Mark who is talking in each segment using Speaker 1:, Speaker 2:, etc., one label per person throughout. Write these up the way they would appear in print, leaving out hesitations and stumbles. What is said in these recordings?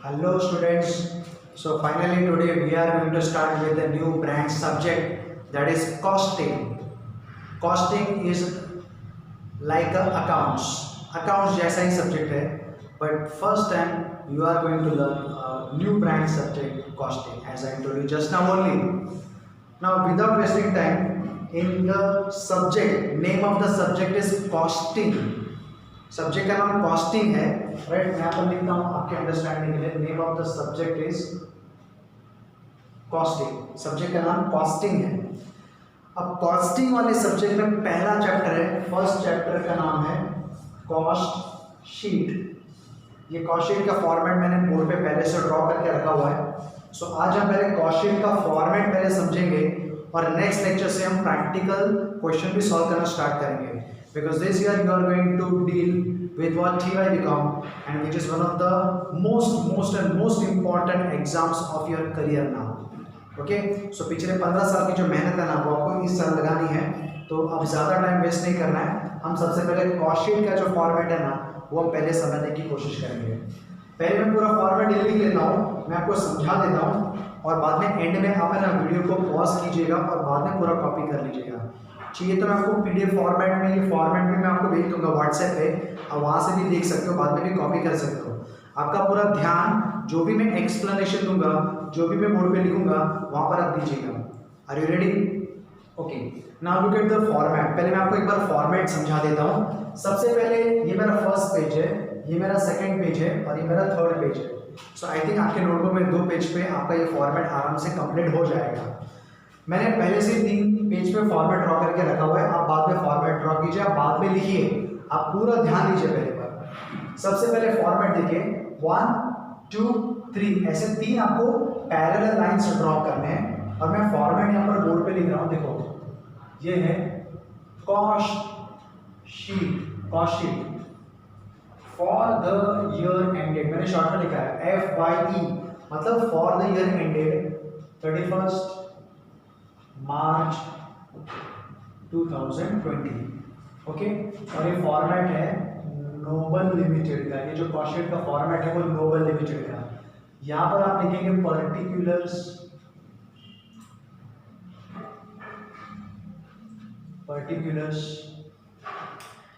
Speaker 1: Hello students. So finally today we are going to start with a new branch subject, that is costing. Costing is like a accounts. Accounts जैसा ही subject है, but first time you are going to learn a new branch subject, costing, as I told you just now only. Now without wasting time, in the subject, name of the subject is costing. Subject का नाम costing है, right. मैं यहाँ पर लिखता हूँ आपके understanding के लिए, name of the subject is costing. Subject का नाम कॉस्टिंग है। अब कॉस्टिंग वाले सब्जेक्ट में पहला चैप्टर है, फर्स्ट चैप्टर का नाम है कॉस्ट शीट। ये कॉस्ट शीट का फॉर्मेट मैंने बोर्ड पे पहले से ड्रॉ करके रखा हुआ है। सो आज हम पहले कॉस्ट शीट का फॉर्मेट पहले समझेंगे और नेक्स्ट लेक्चर से हम प्रैक्टिकल क्वेश्चन भी सॉल्व करना स्टार्ट करेंगे। Because this year you are going to deal with what TY-BCom, and which is one of the most important exams of your career now. Okay? So पिछले 15 साल की जो मेहनत है ना वो आपको इस साल लगानी है, तो अब ज़्यादा टाइम वेस्ट नहीं करना है। हम सबसे पहले कॉस्ट शीट का जो फॉर्मेट है ना वो हम पहले समझने की कोशिश करेंगे। पहले मैं पूरा फॉर्मेट लिख लेता हूँ, मैं आपको समझा देता हूँ और बाद में एंड में आप ना वीडियो को पॉज कीजिएगा और बाद में पूरा कॉपी कर लीजिएगा। चाहिए तो मैं आपको PDF फॉर्मेट में, ये फॉर्मेट में मैं आपको भेज दूंगा व्हाट्सएप पे, और वहाँ से भी देख सकते हो, बाद में भी कॉपी कर सकते हो। आपका पूरा ध्यान जो भी मैं एक्सप्लेनेशन दूंगा, जो भी मैं बोर्ड पे लिखूंगा वहाँ पर रख दीजिएगा। Are you ready? Okay, now look at the format. पहले मैं आपको एक बार फॉर्मेट समझा देता हूँ। सबसे पहले ये मेरा फर्स्ट पेज है, ये मेरा सेकेंड पेज है और ये मेरा थर्ड पेज है। सो आई थिंक आपके नोटबुक में 2 पेज पे आपका ये फॉर्मेट आराम से कंप्लीट हो जाएगा। मैंने पहले से 3 पेज पे फॉर्मेट ड्रॉ करके रखा हुआ है, आप बाद में फॉर्मेट ड्रॉ कीजिए, आप बाद में लिखिए, आप पूरा ध्यान दीजिए पहले पर। सबसे पहले फॉर्मेट देखिए, 1 2 3 ऐसे 3 आपको पैरेलल लाइंस ड्रॉ करने हैं और मैं फॉर्मेट यहाँ पर बोर्ड पे लिख रहा हूँ। देखो ये है cost sheet for the year ended. मैंने शॉर्ट में लिखा है FYE, मतलब for the year ended 31 March 2020। Okay, और ये फॉर्मेट है नोबल लिमिटेड का। ये जो कॉस्ट शीट का फॉर्मेट है वो नोबल लिमिटेड का। यहाँ पर आप लिखेंगे पर्टिकुलर्स,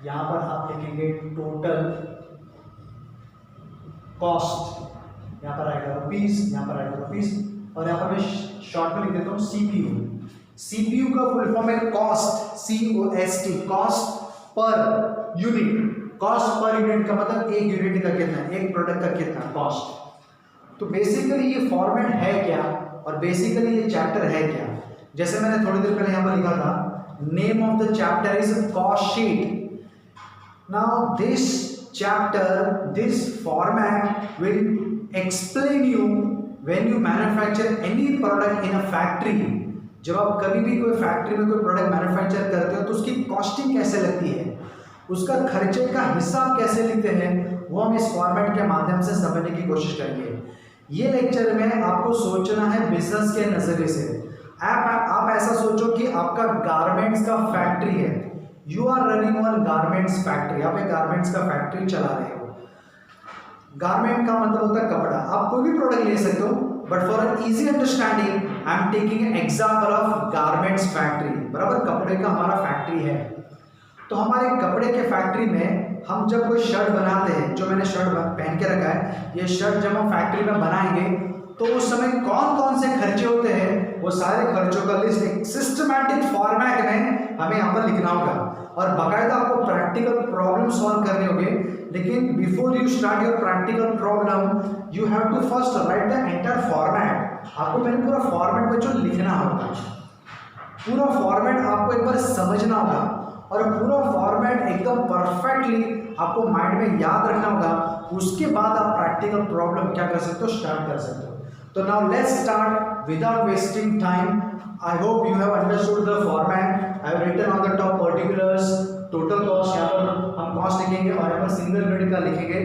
Speaker 1: यहाँ पर आप लिखेंगे टोटल कॉस्ट, यहाँ पर आएगा रुपीस, यहाँ पर आएगा रुपीस, और यहाँ पर मैं शॉर्ट में लिख देता हूँ CPU का फुल फॉर्म है cost, COST, cost per unit. Cost per unit का मतलब एक यूनिट का कितना, एक प्रोडक्ट का कितना कॉस्ट। तो बेसिकली ये फॉर्मेट है क्या और बेसिकली ये चैप्टर है क्या। जैसे मैंने थोड़ी देर पहले यहाँ पर लिखा था, name of the chapter is cost sheet. Now this chapter, this format will explain you when you manufacture any product in a factory. जब आप कभी भी कोई फैक्ट्री में कोई प्रोडक्ट मैन्युफैक्चर करते हो तो उसकी कॉस्टिंग कैसे लगती है, उसका खर्चे का हिसाब कैसे लिखते हैं, वो हम इस फॉर्मेट के माध्यम से समझने की कोशिश करेंगे। ये लेक्चर में आपको सोचना है बिजनेस के नजरिए से। आप ऐसा सोचो कि आपका गारमेंट्स का फैक्ट्री है, you are running on garments factory, आप एक गारमेंट्स का फैक्ट्री चला रहे हो। गारमेंट का मतलब होता है कपड़ा। आप कोई भी प्रोडक्ट ले सकते हो, but for an easy understanding I am taking an example of garments factory. बराबर, कपड़े का हमारा फैक्ट्री है, तो हमारे कपड़े के फैक्ट्री में हम जब कोई शर्ट बनाते हैं, जो मैंने शर्ट पहन के रखा है, ये शर्ट जब हम फैक्ट्री में बनाएंगे तो उस समय कौन कौन से खर्चे होते हैं, वो सारे खर्चों का लिस्ट एक सिस्टमैटिक फॉर्मेट में हमें यहाँ पर लिखना होगा और बाकायदा आपको प्रैक्टिकल प्रॉब्लम सॉल्व करने होंगे। लेकिन before you start your practical problem you have to first write the entire format. आपको पहले पूरा फॉर्मेट बच्चों लिखना होगा, पूरा फॉर्मेट आपको एक बार समझना होगा और पूरा फॉर्मेट एकदम परफेक्टली आपको माइंड में याद रखना होगा। उसके बाद आप प्रैक्टिकल प्रॉब्लम क्या कर सकते हो, स्टार्ट कर सकते हो। तो now let's start without wasting time. I hope you have understood the format. I have written on the top particulars, total cost, यहाँ पर हम कॉस्ट लिखेंगे और यहाँ पर सिंगल यूनिट का लिखेंगे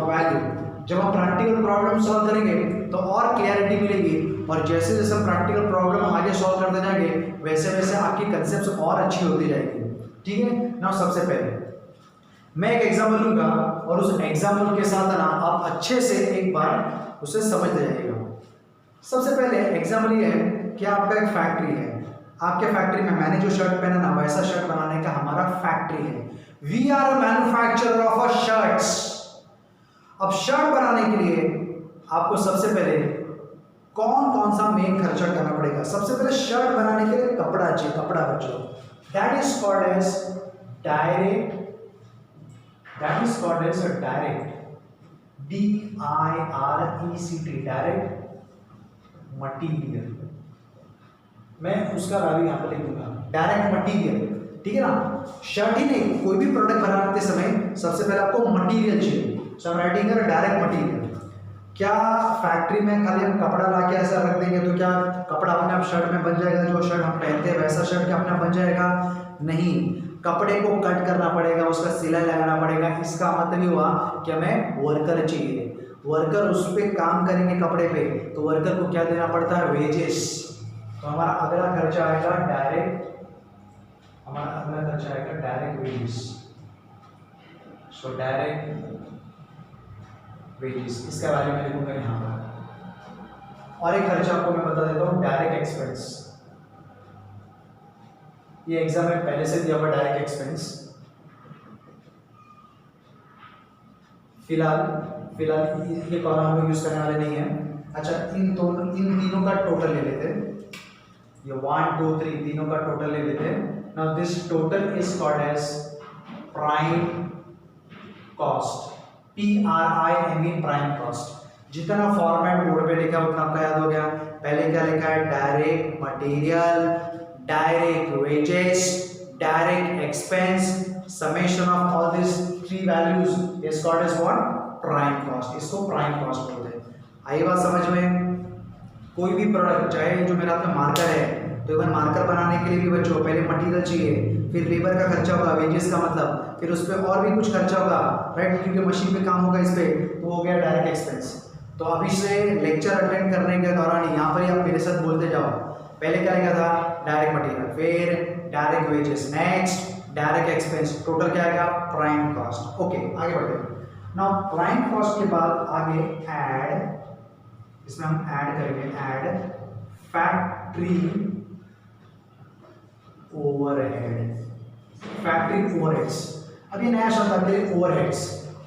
Speaker 1: वैल्यू। जब हम प्रैक्टिकल प्रॉब्लम सॉल्व करेंगे तो और क्लैरिटी मिलेगी, और जैसे जैसे हम प्रैक्टिकल प्रॉब्लम आगे सॉल्व करते जाएंगे वैसे वैसे आपकी कंसेप्ट और अच्छी होती जाएगी। ठीक है। नाउ सबसे पहले मैं एक एग्जाम्पल लूंगा और उस एग्जाम्पल के साथ ना आप अच्छे से एक बार उसे समझते जाइएगा। सबसे पहले एग्जाम्पल ये है कि आपका एक फैक्ट्री है, आपके फैक्ट्री में मैंने जो शर्ट पहना ना वैसा शर्ट बनाने का हमारा फैक्ट्री है। We are a manufacturer of a shirts. अब शर्ट बनाने के लिए आपको सबसे पहले कौन कौन सा मेन खर्चा करना पड़ेगा? सबसे पहले शर्ट बनाने के लिए कपड़ा चाहिए, कपड़ा बच्चों, that is called as direct, that is called as a direct, DIRECT, direct material. मैं उसका वैल्यू यहाँ पर लिख दूंगा, डायरेक्ट मटीरियल, ठीक है ना। शर्ट ही नहीं, कोई भी प्रोडक्ट बनाते समय सबसे पहले आपको मटीरियल चाहिए, so I am writing direct material. क्या फैक्ट्री में खाली हम कपड़ा ला के ऐसा रख देंगे तो क्या कपड़ा अपने आप शर्ट में बन जाएगा? जो शर्ट हम पहनते हैं वैसा शर्ट क्या अपने आप बन जाएगा? नहीं, कपड़े को कट करना पड़ेगा, उसका सिलाई लगाना पड़ेगा। इसका मतलब ही हुआ कि हमें वर्कर चाहिए, वर्कर उस पर काम करेंगे कपड़े पे, तो वर्कर को क्या देना पड़ता है? वेजेस। तो हमारा अगला खर्चा आएगा डायरेक्ट, हमारा अगला खर्चा आएगा direct wages. So direct wages, इसका वैल्यू मैं लिखूंगा यहाँ पर। और एक खर्चा आपको मैं बता देता हूँ, डायरेक्ट एक्सपेंस। ये एग्जाम में पहले से दिया हुआ डायरेक्ट एक्सपेंस। फिलहाल ये कॉलम हम लोग यूज करने वाले नहीं है। अच्छा, इन तीनों का टोटल ले लेते हैं, ये 1 2 3 तीनों का टोटल ले लेते हैं। Now this total is called as prime cost, PRIME, prime cost. जितना फॉर्मेट बोर्ड पे लिखा है उतना आपका याद हो गया। पहले क्या लिखा है? Direct material, direct wages, direct expense, summation of all this three values is called as what? Prime cost. इसको प्राइम कॉस्ट बोलते हैं। आई बात समझ में? कोई भी प्रोडक्ट, चाहे जो मेरा हाथ में मार्कर है, तो इवन मार्कर बनाने के लिए भी बच्चों पहले मटेरियल चाहिए, फिर लेबर का खर्चा होगा, वेजेस का मतलब, फिर उस पर और भी कुछ खर्चा होगा, राइट, क्योंकि मशीन पे काम होगा इस पे, तो हो गया डायरेक्ट एक्सपेंस। तो अभी से लेक्चर अटेंड करने के दौरान यहाँ पर ही आप मेरे साथ बोलते जाओ। पहले क्या लिखा था? डायरेक्ट मटेरियल, फिर direct wages, next direct expense, total क्या आएगा? Prime cost. ओके, आगे बढ़ते हैं। नाउ प्राइम कॉस्ट के बाद आगे ऐड, इसमें हम ऐड करेंगे, add factory overhead, factory overheads. अब ये नया शब्द आते हैं ओवरहेड्स।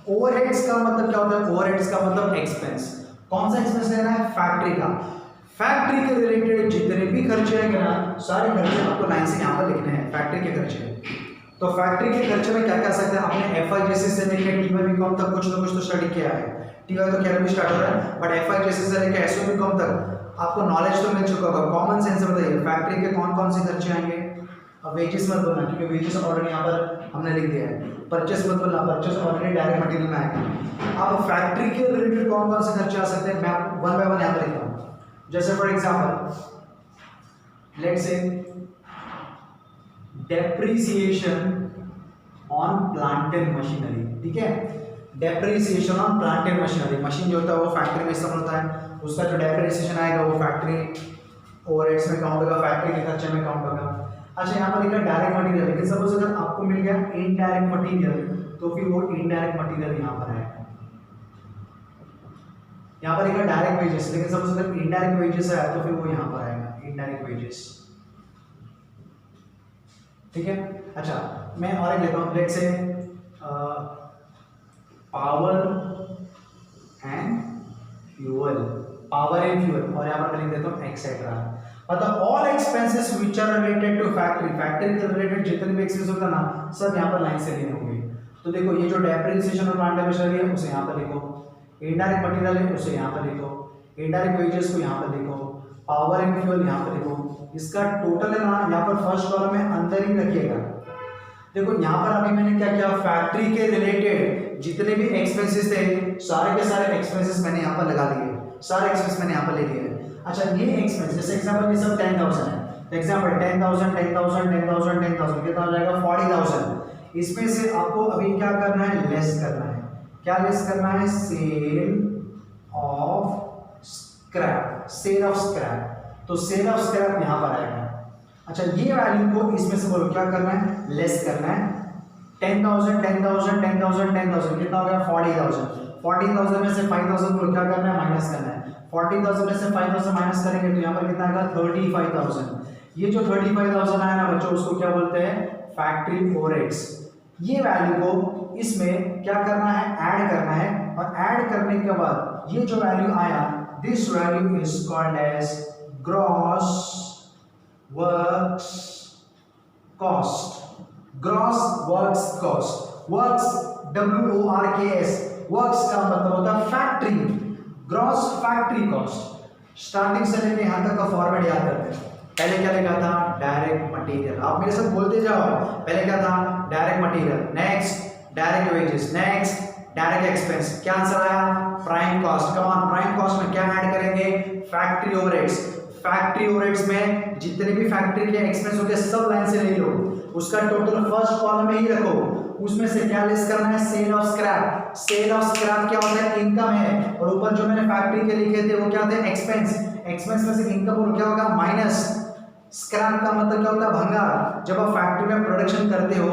Speaker 1: ओवरहेड्स का मतलब क्या होता है? ओवरहेड्स का मतलब एक्सपेंस। कौन सा एक्सपेंस लेना है? फैक्ट्री का। फैक्ट्री के रिलेटेड जितने भी खर्चे आएंगे ना, सारे खर्चे आपको लाइन से यहाँ पर लिखने हैं, फैक्ट्री के खर्चे। तो फैक्ट्री के खर्चे में क्या क्या सकते हैं? आपने FIJC से लेकर TY तक कुछ ना कुछ तो स्टडी किया है। TY तो क्या भी स्टार्ट हो रहा है, बट FIJC से लेकर SOBCom तक आपको नॉलेज तो मिल चुका होगा। कॉमन सेंस से बताइए फैक्ट्री के कौन कौन से खर्चे आएंगे? अब वेजेस मत बोलना, क्योंकि वेजेस ऑलरेडी यहाँ पर हमने लिख दिया है। परचेस मत बोलना, परचेस ऑलरेडी डायरेक्ट मटेरियल में आएगा। अब फैक्ट्री के रिलेटेड कौन कौन से खर्चे आ सकते हैं, मैं आपको वन बाय वन यहाँ पर लिखता हूँ। जैसे for example let's say depreciation on plant and machinery, ठीक है, depreciation on plant and machinery. Machine जो होता है वो फैक्ट्री में इस्तेमाल होता है, उसका जो डेप्रिसिएशन आएगा वो फैक्ट्री ओवरहेड्स में काउंट होगा, फैक्ट्री के खर्चे में काउंट होगा। अच्छा, यहाँ पर लिखा डायरेक्ट मटेरियल, लेकिन सपोज अगर आपको मिल गया इनडायरेक्ट मटेरियल, तो फिर वो इनडायरेक्ट मटेरियल यहाँ पर आएगा। यहाँ पर लिखा डायरेक्ट वेजेस, लेकिन सपोज अगर इनडायरेक्ट वेजेस आया तो फिर वो यहाँ पर आएगा, इनडायरेक्ट वेजेस, ठीक है। अच्छा, मैं और एक लेता हूँ, let's say power and fuel, power and fuel, और यहाँ पर मैं लिख देता हूँ एक्सेट्रा। मतलब all expenses which are related to factory, factory के रिलेटेड जितने भी एक्सपेंस होता है ना, सब यहाँ पर लाइन से लेने होंगे। तो देखो, ये जो डेप्रिसिएशन और प्लांट एंड मशीनरी है उसे यहाँ पर लिखो, इनडायरेक्ट मटेरियल है उसे यहाँ पर लिखो, इनडायरेक्ट वेजेस को यहाँ पर लिखो, पावर एंड फ्यूल यहाँ पर लिखो। इसका टोटल है ना, यहाँ पर फर्स्ट कॉलम में अंदर ही रखिएगा। देखो यहाँ पर अभी मैंने क्या किया, फैक्ट्री के रिलेटेड जितने भी एक्सपेंसेस थे सारे के सारे एक्सपेंसेस मैंने यहाँ पर लगा लिए, सारे एक्सपेंस मैंने यहाँ पर ले लिए। अच्छा, ये एक्सपेंस जैसे एग्जांपल ये सब 10,000 है, एग्जांपल 10,000 10,000 10,000 10,000 कितना हो जाएगा 40,000। इसमें से आपको अभी क्या करना है, लेस करना है। क्या लेस करना है? Sale of scrap, sale of scrap. तो सेल ऑफ स्क्रैप यहाँ पर आएगा। अच्छा, ये वैल्यू को इसमें से बोलो क्या करना है, लेस करना है। 10,000 10,000 10,000 10,000 कितना हो गया 40,000। 40,000 में से 5,000 को क्या करना है माइनस करना है। 40,000 में से 5,000 माइनस करेंगे तो यहाँ पर कितना आएगा 35,000। ये जो 35,000 आया ना बच्चों उसको क्या बोलते हैं फैक्ट्री ओवरहेड्स। ये वैल्यू को इसमें क्या करना है ऐड करना है और ऐड करने के बाद ये जो वैल्यू आया this value is called as gross works cost. Gross works cost, works WORKS, works का मतलब होता है factory, gross factory cost. Starting से लेके यहां तक का फॉर्मेट याद करते हैं। पहले क्या लिखा था डायरेक्ट मटेरियल, आप मेरे साथ बोलते जाओ। पहले क्या था direct material, next direct wages, next direct expense. क्या आंसर आया prime cost. Come on, prime cost में क्या ऐड करेंगे फैक्ट्री ओवरहेड्स। फैक्ट्री ओवरहेड्स में जितने भी फैक्ट्री के एक्सपेंस होते हैं सब लाइन से ले लो, उसका टोटल फर्स्ट कॉलम में ही रखो। उसमें से क्या लेस करना है sale of scrap. Sale of scrap क्या होता है इनकम है, और ऊपर जो मैंने फैक्ट्री के लिखे थे वो क्या थे एक्सपेंस। एक्सपेंस में से इनकम और क्या होगा माइनस। स्क्रैप का मतलब क्या होता है भंगार। जब आप फैक्ट्री में प्रोडक्शन करते हो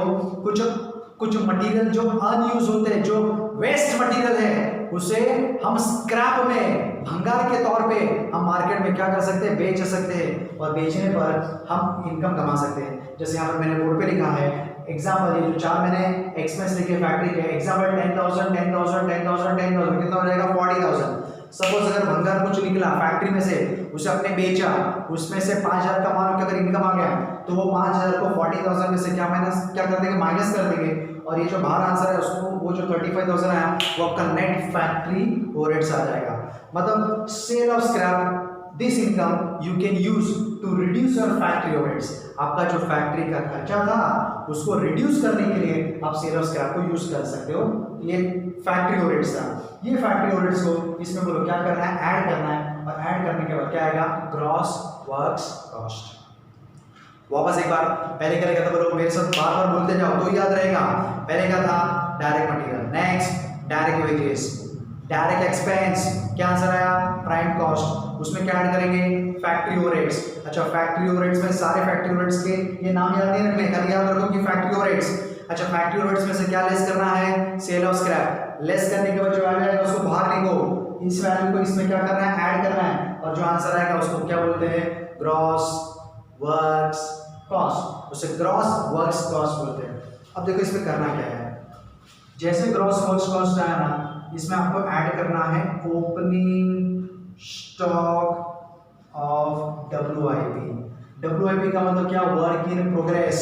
Speaker 1: कुछ मटेरियल जो अनयूज होते हैं, जो वेस्ट मटेरियल है, उसे हम स्क्रैप में भंगार के तौर पे हम मार्केट में क्या कर सकते हैं बेच सकते हैं, और बेचने पर हम इनकम कमा सकते हैं। जैसे यहाँ पर मैंने बोर्ड पे लिखा है एग्जाम्पल, ये जो चार मैंने एक्सपेंस लिखे फैक्ट्री के एग्जाम्पल 10,000 10,000 10,000 10,000 कितना हो जाएगा 40,000। सपोज अगर भंगार कुछ निकला फैक्ट्री में से, उसे आपने बेचा, उसमें से 5,000 का मानो कि अगर इनकम आ गया तो वो 5,000 को 40,000 में से क्या कर देंगे माइनस कर देंगे, और ये जो बाहर आंसर है उसको वो जो 35,000 आया वो आपका नेट फैक्ट्री ओवरहेड्स आ जाएगा। मतलब sale of scrap this income you can use to reduce your factory overheads. आपका जो फैक्ट्री का खर्चा था उसको रिड्यूस करने के लिए आप सेल ऑफ स्क्रैप को यूज कर सकते हो। ये फैक्ट्री ओवरहेड्स था। ये फैक्ट्री ओवरहेड्स को इसमें बोलो क्या करना है ऐड करना है, और ऐड करने के बाद क्या आएगा ग्रॉस वर्क्स कॉस्ट। वापस एक बार पहले क्या लिखा था बोलो मेरे साथ बार बार बोलते जाओ तो याद रहेगा। पहले क्या था direct material, next direct wages, direct expense, क्या आंसर आया प्राइम कॉस्ट। उसमें क्या ऐड करेंगे फैक्ट्री ओवरहेड्स। अच्छा फैक्ट्री ओवरहेड्स में सारे फैक्ट्री ओवरहेड्स के ये नाम याद नहीं रखने, खाली याद रखो कि फैक्ट्री ओवरहेड्स। अच्छा फैक्ट्री ओवरहेड्स में से क्या लेस करना है सेल ऑफ स्क्रैप। लेस करने के बाद जो वैल्यू आएगा उसको बाहर लिखो, इस वैल्यू को इसमें क्या करना है ऐड करना है, और जो आंसर आएगा उसको क्या बोलते हैं ग्रॉस वर्क्स कॉस्ट। उसे ग्रॉस वर्क्स कॉस्ट बोलते हैं। अब देखो इसमें करना क्या है, जैसे ग्रॉस वर्क्स कॉस्ट आया ना इसमें आपको ऐड करना है ओपनिंग स्टॉक ऑफ WIP का मतलब क्या वर्क इन प्रोग्रेस,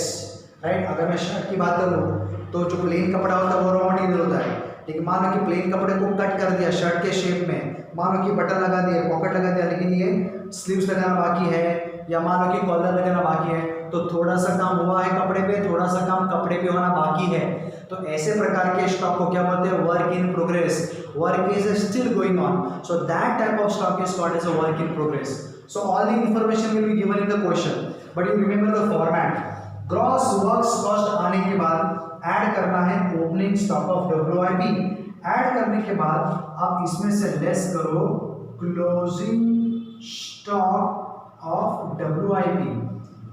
Speaker 1: राइट। अगर मैं शर्ट की बात करूँ तो जो प्लेन कपड़ा होता है वो रॉ मटेरियल होता है, लेकिन मानो कि प्लेन कपड़े को कट कर दिया शर्ट के शेप में, मानो कि बटन लगा दिया पॉकेट लगा दिया, लेकिन ये स्लीव्स लगाना बाकी है, या मानो कि कॉलर लगाना बाकी है, तो थोड़ा सा काम हुआ है कपड़े पे, थोड़ा सा काम कपड़े पे होना बाकी है। तो ऐसे प्रकार के स्टॉक को क्या बोलते हैं work in progress. Work is still going on, so that type of stock is called as a work in progress. So all the information will be given in the question, but you remember the format. Gross works cost आने के बाद add करना है opening stock of WIP। Add करने के बाद आप इसमें से लेस करो क्लोजिंग स्टॉक ऑफ WIP,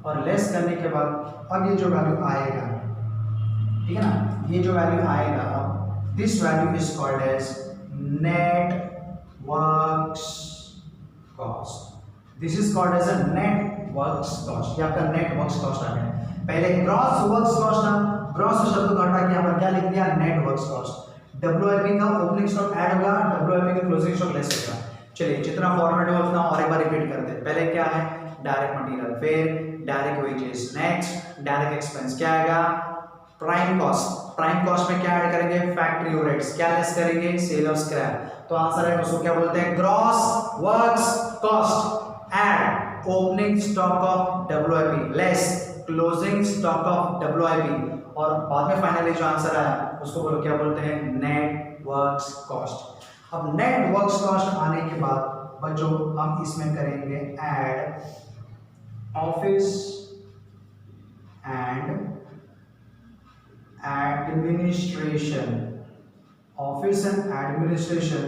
Speaker 1: और लेस करने के बाद अब ये जो वैल्यू आएगा, ठीक है ना, ये जो वैल्यू आएगा अब this value is called as net works cost. This is called as a net works cost. ये आपका नेट वर्क्स कॉस्ट आ गया। पहले ग्रॉस वर्क्स कॉस्ट था, ग्रॉस शब्द को हटा के यहाँ पर क्या लिख दिया नेट वर्क्स कॉस्ट। WIP का ओपनिंग स्टॉक ऐड होगा, WIP का क्लोजिंग स्टॉक लेस होगा। चलिए जितना फॉर्मेट है उतना और एक बार रिपीट करते हैं। पहले क्या है डायरेक्ट मटेरियल, फिर direct wages, next direct expense, क्या आएगा प्राइम कॉस्ट। प्राइम कॉस्ट में क्या ऐड करेंगे फैक्ट्री ओवरहेड्स, क्या लेस करेंगे सेल ऑफ स्क्रैप। तो आंसर है उसको क्या बोलते हैं gross works cost add opening stock of WIP less closing stock of WIP, और बाद में फाइनली जो आंसर आया उसको बोलो क्या बोलते हैं नेट वर्क्स कॉस्ट। अब नेट वर्क्स कॉस्ट आने के बाद बच्चों हम इसमें करेंगे add office and administration, office and administration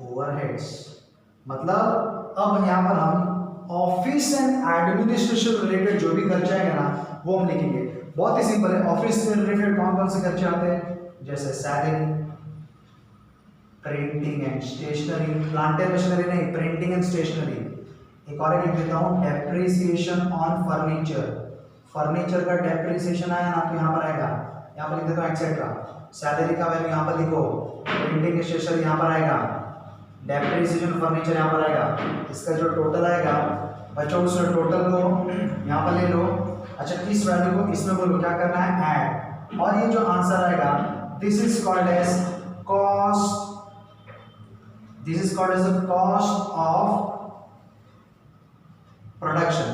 Speaker 1: overheads. मतलब अब यहाँ पर हम ऑफिस एंड एडमिनिस्ट्रेशन रिलेटेड जो भी खर्चा है ना वो हम लिखेंगे। बहुत ही सिंपल है। ऑफिस से रिलेटेड कौन कौन से खर्चे आते हैं, जैसे salary, printing and stationery, plant and machinery नहीं, प्रिंटिंग एंड स्टेशनरी। एक और लिख देता हूँ, डेप्रिसिएशन ऑन फर्नीचर, फर्नीचर का डेप्रिसिएशन आया ना तो यहाँ पर आएगा, यहाँ पर लिख देता हूँ एक्सेट्रा। सैलरी का वैल्यू यहाँ पर लिखो, प्रिंटिंग स्टेशनरी यहाँ पर आएगा, डेप्रिसिएशन फर्नीचर यहाँ पर आएगा। इसका जो टोटल आएगा बच्चों, उस टोटल को यहाँ पर ले लो। अच्छा, इस वैल्यू को इसमें बोलो क्या करना है, ऐड, और ये जो आंसर आएगा this is called as cost, this is called as the cost of production,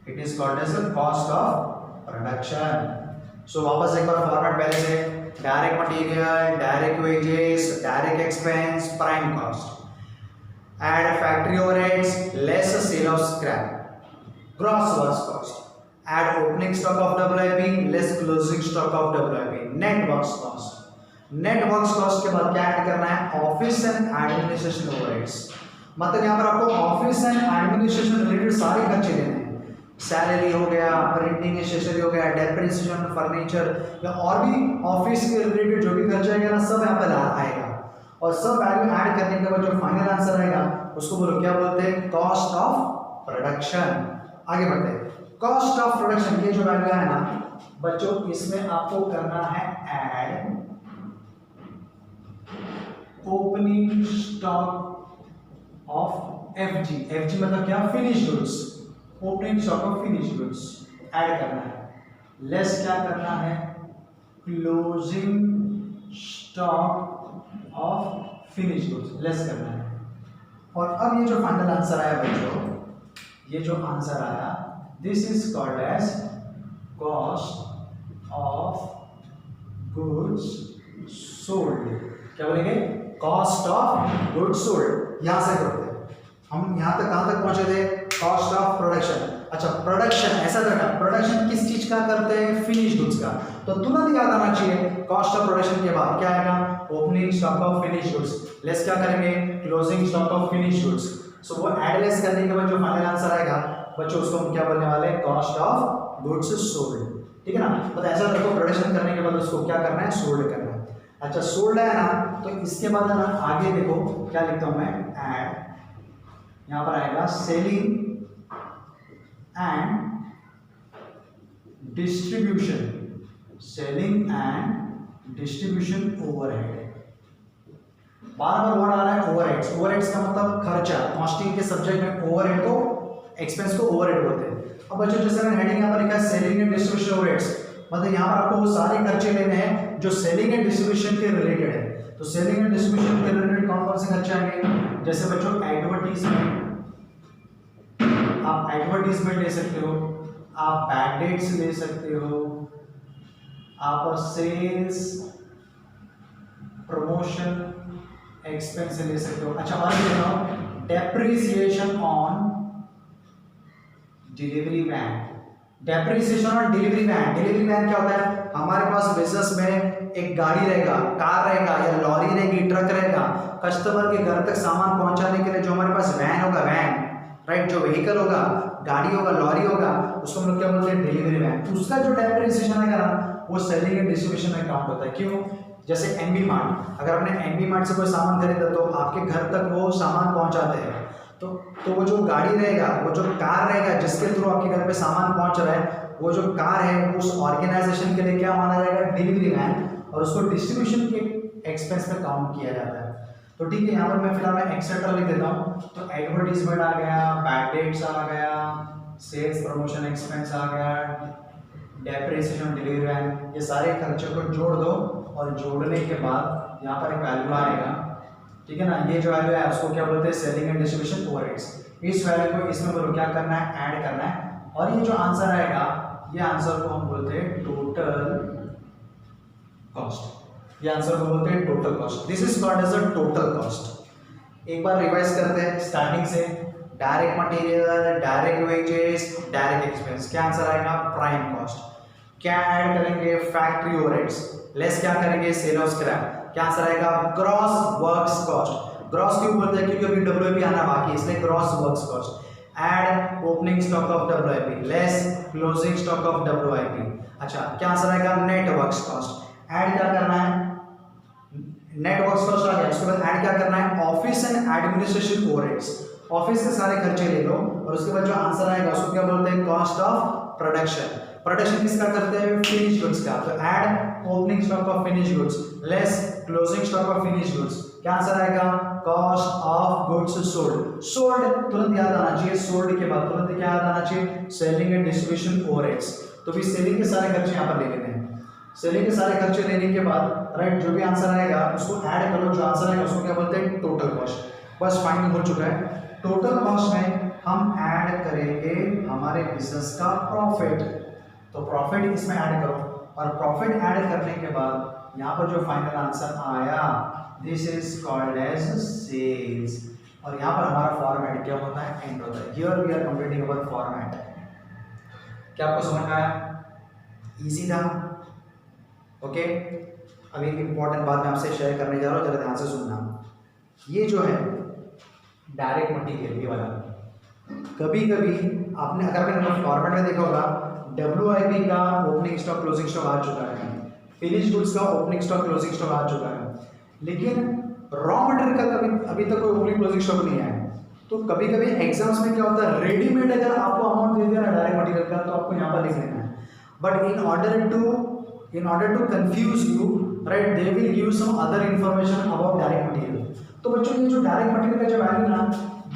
Speaker 1: it is called as the cost of production. So वापस एक बार फॉर्मेट पहले से, direct material, direct wages, direct expense, prime cost, add factory overheads, less sale of scrap, gross works cost, add opening stock of WIP, less closing stock of WIP, net works cost, net works cost के बाद क्या add करना है, office and administration overheads. मतलब यहाँ पर आपको office and administration related सारे खर्चे लेने हैं, सैलरी हो गया, प्रिंटिंग स्टेशनरी हो गया, डेप्रिसिएशन फर्नीचर, या और भी ऑफिस के रिलेटेड जो भी खर्चा आएगा ना सब यहाँ पर आएगा। और सब वैल्यू ऐड करने के बाद जो फाइनल आंसर आएगा उसको बोलो क्या बोलते हैं, कॉस्ट ऑफ प्रोडक्शन। आगे बढ़ते हैं, कॉस्ट ऑफ प्रोडक्शन, ये जो वैल्यू है ना बच्चों, इसमें आपको करना है add opening stock of FG, FG मतलब क्या, finish goods, opening stock of finish goods add करना है, लेस क्या करना है, closing stock of finish goods less करना है। और अब ये जो फाइनल आंसर आया बच्चों, ये जो आंसर आया this is called as cost of goods sold. क्या बोलेंगे, कॉस्ट ऑफ गुड्स सोल्ड। यहां से करते हैं हम, यहां तक कहां तक पहुंचे थे, कॉस्ट ऑफ प्रोडक्शन। अच्छा, प्रोडक्शन ऐसा करना, प्रोडक्शन किस चीज का करते हैं, फिनिश गुड्स का, तो तुरंत याद आना चाहिए कॉस्ट ऑफ प्रोडक्शन के बाद क्या आएगा, opening stock of finish goods, less क्या करेंगे, closing stock of finish goods. So वो ऐड लेस करने के बाद जो फाइनल आंसर आएगा बच्चों उसको हम क्या बोलने वाले हैं, कॉस्ट ऑफ गुड्स सोल्ड। ठीक है ना, तो ऐसा देखो प्रोडक्शन करने के बाद उसको क्या करना है, सोल्ड करना है। अच्छा, सोल्ड है ना, तो इसके बाद है ना आगे देखो क्या लिखता हूं मैं, ऐड, यहां पर आएगा selling and distribution, selling and distribution overhead. बार बार वर्ड आ रहा है ओवरहेड्स, ओवरहेड्स का मतलब खर्चा, कॉस्टिंग के सब्जेक्ट में ओवरहेड को, एक्सपेंस को ओवरहेड बोलते हैं। अब बच्चों जैसे मैंने हेडिंग यहाँ पर लिखा है सेलिंग एंड डिस्ट्रीब्यूशन ओवरहेड्स, मतलब यहाँ पर आपको वो सारे खर्चे लेने हैं जो सेलिंग एंड डिस्ट्रीब्यूशन के रिलेटेड है। तो सेलिंग एंड डिस्ट्रीब्यूशन के रिलेटेड कौन कौन से खर्चे आएंगे, जैसे बच्चों एडवर्टीजमेंट, आप एडवर्टीजमेंट ले सकते हो, आप बैड डेट्स ले सकते हो, आप सेल्स प्रमोशन एक्सपेंस ले सकते हो। अच्छा, और देखो depreciation on delivery van, depreciation on delivery van. Delivery van क्या होता है, हमारे पास बिजनेस में एक गाड़ी रहेगा, कार रहेगा या लॉरी रहेगी, ट्रक रहेगा, कस्टमर के घर तक सामान पहुंचाने के लिए जो हमारे पास वैन होगा, वैन राइट, जो व्हीकल होगा, गाड़ी होगा, लॉरी होगा, उसको हम लोग क्या बोलते हैं, डिलीवरी वैन। तो उसका जो डेप्रिसिएशन आएगा ना वो सेलिंग एंड डिस्ट्रीब्यूशन में काउंट होता है। क्यों, जैसे एमबी मार्ट, अगर आपने एमबी मार्ट से कोई सामान खरीदा तो आपके घर तक वो सामान पहुंचाते हैं, तो वो जो गाड़ी रहेगा, वो जो कार रहेगा जिसके थ्रू आपके घर पे सामान पहुंच रहा है, वो जो कार है उस ऑर्गेनाइजेशन के लिए क्या माना जाएगा, डिलीवरी वैन, और उसको डिस्ट्रीब्यूशन के एक्सपेंस में काउंट किया जाता है। तो ठीक है, यहाँ पर मैं फिलहाल मैं एक्सेट्रा लिख देता हूँ। तो एडवर्टीजमेंट आ गया, बैड डेट्स आ गया, सेल्स प्रमोशन एक्सपेंस आ गया, डेप्रिसिएशन डिलीवरी वैन, ये सारे खर्चों को जोड़ दो और जोड़ने के बाद यहाँ पर एक वैल्यू आएगा, ठीक है ना, ये जो वैल्यू है उसको क्या बोलते हैं, सेलिंग एंड डिस्ट्रीब्यूशन ओवरहेड्स। इस वैल्यू को इसमें बोलो क्या करना है, ऐड करना है, और ये जो आंसर आएगा ये आंसर को हम बोलते हैं टोटल कॉस्ट, ये आंसर को बोलते हैं total cost. This is called as a total cost. एक बार रिवाइज करते हैं स्टार्टिंग से, direct material, direct wages, direct expense, क्या आंसर आएगा, प्राइम कॉस्ट। क्या ऐड करेंगे, फैक्ट्री ओवरहेड्स, लेस क्या करेंगे, सेल ऑफ स्क्रैप, क्या आंसर आएगा, ग्रॉस वर्क्स कॉस्ट। ग्रॉस क्यों बोलते हैं, क्योंकि अभी डब्ल्यूपी आना बाकी है इसलिए gross works cost. Add opening stock of WIP less closing stock of WIP। अच्छा क्या आंसर आएगा, नेट वर्क्स कॉस्ट। ऐड क्या करना है, नेट वर्क्स कॉस्ट आ गया, उसके बाद ऐड क्या करना है, office and administration overheads. Office के सारे खर्चे ले लो और उसके बाद जो आंसर आएगा उसको क्या बोलते हैं, कॉस्ट ऑफ प्रोडक्शन। प्रोडक्शन किसका करते हैं, फिनिश गुड्स का। तो add opening stock of finish goods less closing stock of finish goods. क्या आंसर आएगा, cost of goods sold. Sold तुरंत याद आना चाहिए, सोल्ड के बाद तुरंत क्या याद आना चाहिए, सेलिंग एंड डिस्ट्रीब्यूशन ओवरहेड्स। तो भी सेलिंग के सारे खर्चे यहाँ पर ले लेने हैं। सेलिंग के सारे खर्चे लेने के बाद राइट जो भी आंसर आएगा उसको ऐड करो, जो आंसर आएगा उसको क्या बोलते हैं, टोटल कॉस्ट। बस फाइनल हो चुका है। टोटल कॉस्ट में हम ऐड करेंगे हमारे बिजनेस का प्रॉफिट। तो प्रॉफिट इसमें ऐड करो और प्रॉफिट ऐड करने के बाद यहाँ पर जो फाइनल आंसर आया this is called as sales. और यहाँ पर हमारा फॉर्मेट क्या होता है, एंड होता है। Here we are completing our format. क्या आपको समझ में आया, इजी था। ओके अभी एक इंपॉर्टेंट बात मैं आपसे शेयर करने जा रहा हूँ, जरा ध्यान से सुनना। ये जो है डायरेक्ट मटेरियल, ये वाला कभी कभी आपने अगर आपने फॉर्मेट में देखा होगा, WIP का ओपनिंग स्टॉक क्लोजिंग स्टॉक आ चुका है, फिनिश गुड्स का ओपनिंग स्टॉक क्लोजिंग स्टॉक आ चुका है, लेकिन रॉ मटेरियल का कभी अभी तक कोई ओपनिंग क्लोजिंग स्टॉक नहीं आया। तो कभी कभी एग्जाम्स में क्या होता है, रेडीमेड अगर आपको अमाउंट दे दिया ना डायरेक्ट मटेरियल का, तो आपको यहाँ पर लिख लेना है। But in order to confuse you right, they will give some other information about direct material. तो बच्चों ये जो डायरेक्ट मटेरियल का जो वैल्यू ना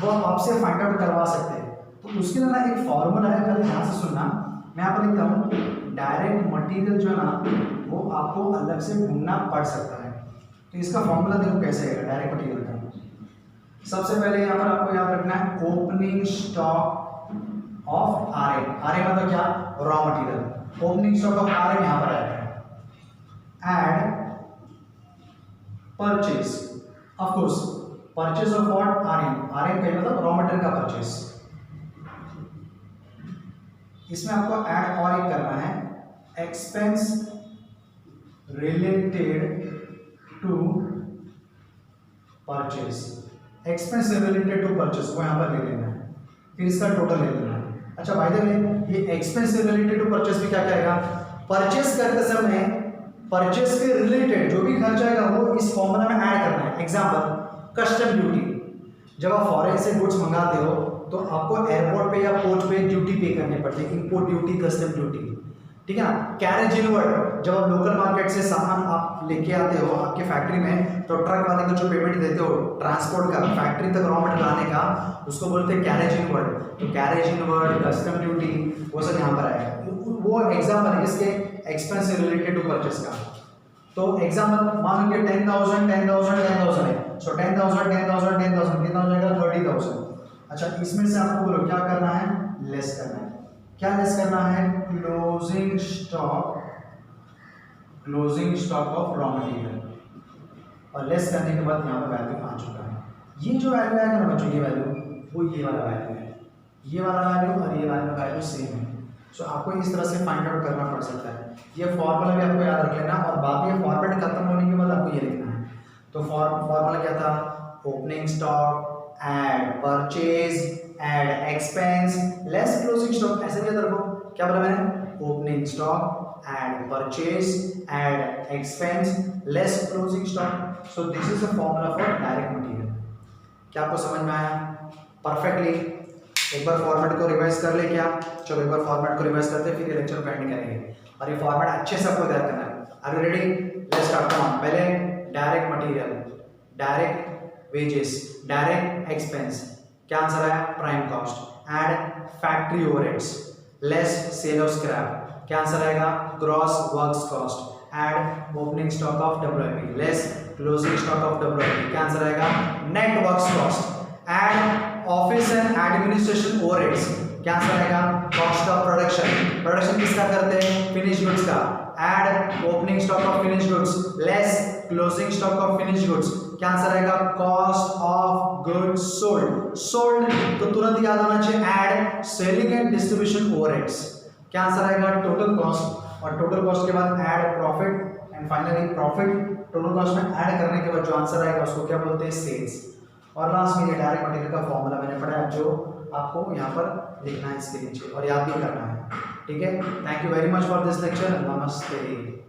Speaker 1: वो आपसे फाइंड आउट करवा सकते हैं। तो उसके लिए ना एक फॉर्मूला है, पहले ध्यान से सुनना। मैं यहाँ पर लिखता हूँ डायरेक्ट मटेरियल जो है ना वो आपको अलग से ढूंढना पड़ सकता है। तो इसका फॉर्मूला देखो कैसे है डायरेक्ट मटेरियल का। सबसे पहले यहाँ पर आपको याद रखना है ओपनिंग स्टॉक ऑफ RA मतलब क्या, raw material. Opening stock of RA यहाँ पर आएगा। Add purchase, of course purchase of what, RM का मतलब रॉ मटेरियल का परचेज। इसमें आपको ऐड और एक करना है, expense related to purchase. Expense related to purchase को यहाँ पर ले लेना है, फिर इसका टोटल ले लेना है। अच्छा बाय द वे ये एक्सपेंस रिलेटेड टू परचेज भी क्या करेगा, परचेज करते समय परचेज के रिलेटेड जो भी खर्चा आएगा वो इस फॉर्मूला में ऐड करना है। एग्जांपल कस्टम ड्यूटी, जब आप फॉरेन से गुड्स मंगाते हो तो आपको एयरपोर्ट पे या पोर्ट पे ड्यूटी पे करनी पड़ती है, इंपोर्ट ड्यूटी, कस्टम ड्यूटी, ठीक है ना। कैरेज इनवर्ड, जब आप लोकल मार्केट से सामान आप लेके आते हो आपके फैक्ट्री में, तो ट्रक वाले को जो पेमेंट देते हो ट्रांसपोर्ट का फैक्ट्री तक रॉ मटेरियल लाने का, उसको बोलते हैं कैरेज इनवर्ड। तो कैरेज इनवर्ड, कस्टम ड्यूटी, वो सब यहाँ पर आएगा। वो एग्जाम्पल है इसके एक्सपेंस से रिलेटेड टू परचेस का। तो एग्जाम्पल मान लीजिए 10,000 है, सो 10,000 कितना हो जाएगा, 30,000। अच्छा इसमें से आपको बोलो क्या करना है, लेस करना है। क्या लेस करना है, closing stock of raw material. और लेस करने के बाद यहाँ पर वैल्यू आ चुका है। ये जो वैल्यू आएगा ना बच्चों, ये वैल्यू वो ये वाला वैल्यू है, ये वाला वैल्यू और ये वाला वैल्यू सेम है। सो आपको इस तरह से फाइंड आउट करना पड़ सकता है। ये फॉर्मूला भी आपको याद रख लेना और बाद में फॉर्मेट खत्म होने के बाद आपको ये लिखना है। तो फॉर्मूला क्या था, opening stock add purchase add expense less closing stock. ऐसे याद रखो, क्या बोला मैंने, opening stock add purchase add expense less closing stock. So this is the formula for direct material. क्या आपको समझ में आया परफेक्टली? एक बार फॉर्मेट को रिवाइज कर ले क्या, चलो एक बार फॉर्मेट को रिवाइज करते हैं, फिर ये लेक्चर को एंड करेंगे। और ये फॉर्मेट अच्छे से आपको तैयार करना है। Are you ready? Let's start from पहले direct material, direct wages, direct expense. क्या आंसर आया, prime cost. Add factory overheads less sale of scrap. क्या आंसर आएगा, gross works cost. Add opening stock of WIP less closing stock of WIP। क्या answer आएगा, net works cost. Add office and administration overheads. क्या answer आएगा, cost of production. Production किसका करते हैं, finish goods का। Add opening stock of finish goods less closing stock of finish goods. क्या answer आएगा, cost of goods sold. Sold तो तुरंत याद आना चाहिए add selling and distribution overheads. क्या आंसर आएगा, टोटल कॉस्ट। और टोटल कॉस्ट के बाद add profit and finally profit total cost में ऐड करने के बाद जो आंसर आएगा उसको क्या बोलते हैं, सेल्स। और लास्ट में ये डायरेक्ट मटेरियल का फॉर्मूला मैंने पढ़ाया जो आपको यहाँ पर लिखना है इसके नीचे और याद भी करना है, ठीक है। Thank you very much for this lecture. नमस्ते।